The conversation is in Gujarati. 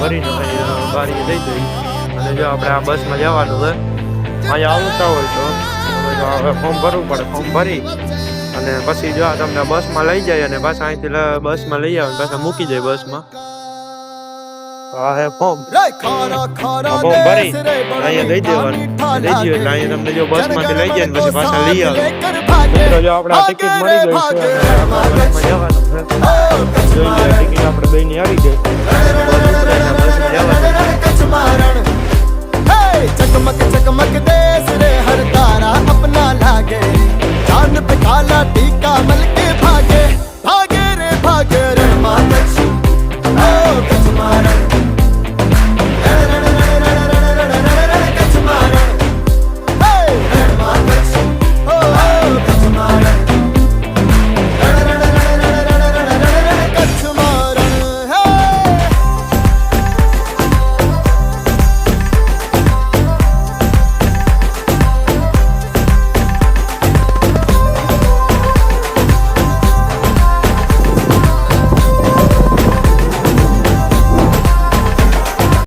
ભરીને બારી દઈ દઈ અને જો આપણે આ બસમાં જવાનું છે અહીંયા આવતા હોય તો ફોર્મ ભરવું પડે ફોર્મ ભરી અને પછી જો તમને બસમાં લઈ જાય અને પાછા અહીંથી બસમાં લઈ આવે પાછા મૂકી જાય બસમાં આ હે ફોર્મ ભરી અહીંયા દઈ દેવાનું દઈ દઈએ એટલે અહીંયા તમને જો બસમાંથી લઈ જાય ને પછી પાછા લઈ આવે મિત્રો જો આપણે આ ટિકિટ મળી ગઈ છે બસમાં જવાનું છે જોઈ લે ટિકિટ આપણે બેની આવી ગઈ चकमक चकमक देश रे हर तारा अपना लागे चांद पे काला टीका